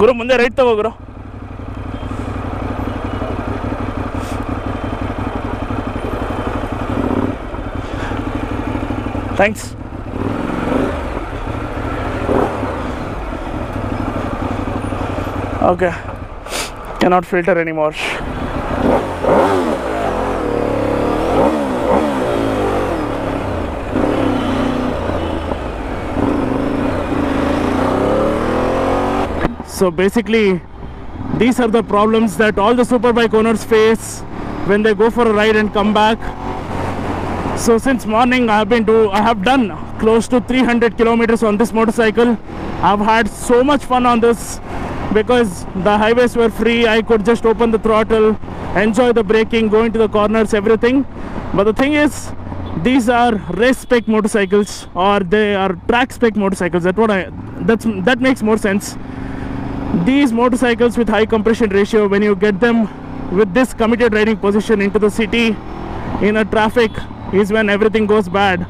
ಗುರು ಮುಂದೆ ರೈಟ್ ತಗೋ ಗುರು. Thanks. Okay, cannot filter anymore. So basically these are the problems that all the superbike owners face when they go for a ride and come back. So since morning I have done close to 300 kilometers on this motorcycle. I've had so much fun on this because the highways were free. I could just open the throttle, enjoy the braking, go into the corners, everything. But the thing is, these are race spec motorcycles, or they are track spec motorcycles. That makes more sense. These motorcycles with high compression ratio, when you get them with this committed riding position into the city in a traffic, is when everything goes bad.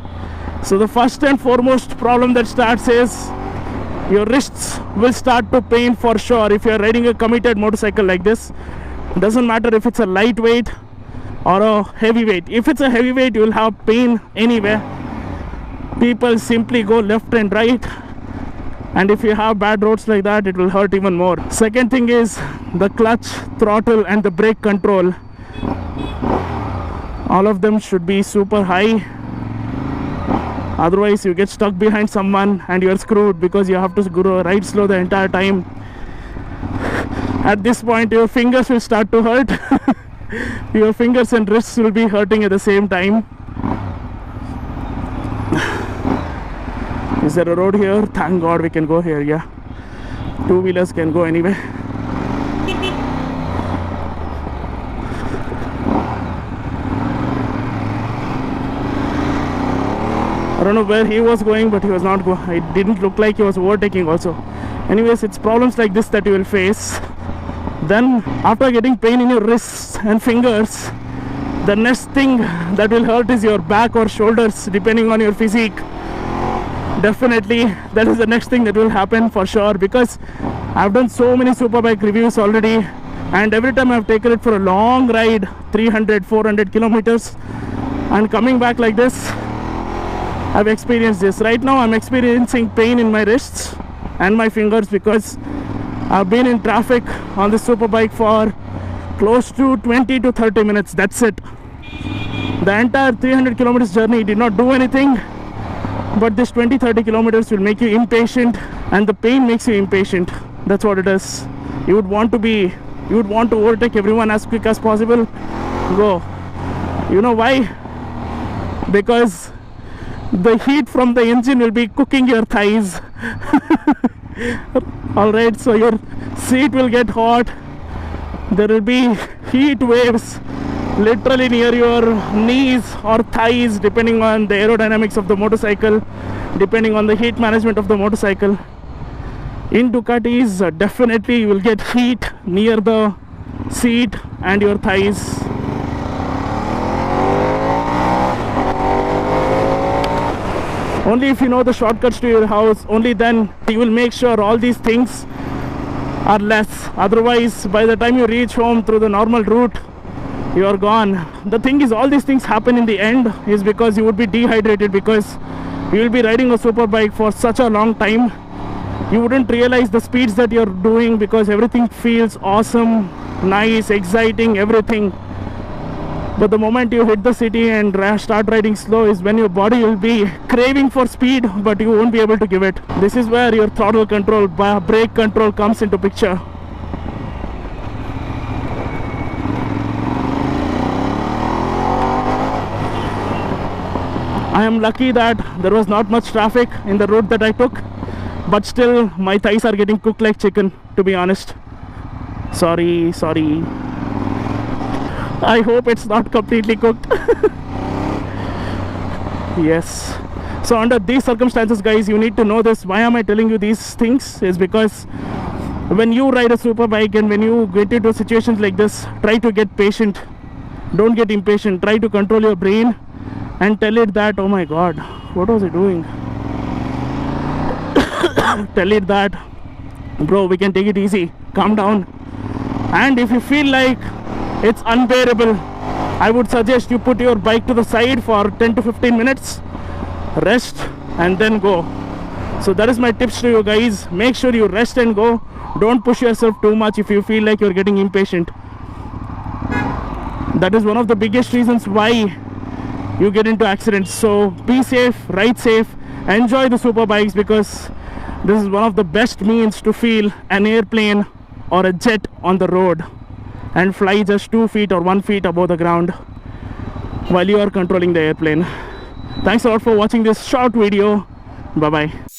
So the first and foremost problem that starts is your wrists will start to pain for sure if you are riding a committed motorcycle like this. Doesn't matter if it's a lightweight or a heavyweight. If it's a heavyweight, you will have pain anyway. People simply go left and right, and if you have bad roads like that, it will hurt even more. Second thing is the clutch, throttle and the brake control. All of them should be super high. Otherwise you get stuck behind someone and you're screwed, because you have to ride slow the entire time. At this point your fingers will start to hurt. Your fingers and wrists will be hurting at the same time. Is there a road here? Thank God we can go here. Yeah, two-wheelers can go anyway. I don't know where he was going, but he was not going. It didn't look like he was overtaking also. Anyways, it's problems like this that you will face. Then after getting pain in your wrists and fingers, the next thing that will hurt is your back or shoulders, depending on your physique. Definitely that is the next thing that will happen for sure, because I've done so many superbike reviews already, and every time I've taken it for a long ride, 300-400 kilometers, and coming back like this, I've experienced this. Right now I'm experiencing pain in my wrists and my fingers because I've been in traffic on this superbike for close to 20 to 30 minutes. That's it. The entire 300 kilometers journey did not do anything, but this 20-30 kilometers will make you impatient, and the pain makes you impatient. That's what it is. You would want to overtake everyone as quick as possible. Go. You know why? Because the heat from the engine will be cooking your thighs. Alright, so your seat will get hot. There will be heat waves literally near your knees or thighs, depending on the aerodynamics of the motorcycle, depending on the heat management of the motorcycle. In Ducatis, definitely you will get heat near the seat and your thighs. Only if you know the shortcuts to your house, only then you will make sure all these things are less. Otherwise, by the time you reach home through the normal route, you are gone. The thing is, all these things happen in the end is because you would be dehydrated, because you will be riding a superbike for such a long time. You wouldn't realize the speeds that you're doing because everything feels awesome, nice, exciting, everything. But the moment you hit the city and start riding slow is when your body will be craving for speed, but you won't be able to give it. This is where your throttle control, brake control comes into picture. I am lucky that there was not much traffic in the route that I took, but still my thighs are getting cooked like chicken, to be honest. Sorry. I hope it's not completely cooked. Yes. So under these circumstances, guys, you need to know this. Why am I telling you these things? Is because when you ride a superbike and when you get into situations like this, try to get patient. Don't get impatient. Try to control your brain and tell it that, oh my God, what was I doing? Tell it that bro, we can take it easy, calm down. And if you feel like it's unbearable, I would suggest you put your bike to the side for 10 to 15 minutes, rest, and then go. So that is my tips to you guys. Make sure you rest and go. Don't push yourself too much if you feel like you're getting impatient. That is one of the biggest reasons why you get into accidents. So be safe, ride safe, enjoy the super bikes, because this is one of the best means to feel an airplane or a jet on the road and fly just 2 feet or 1 feet above the ground while you are controlling the airplane. Thanks a lot for watching this short video. Bye bye.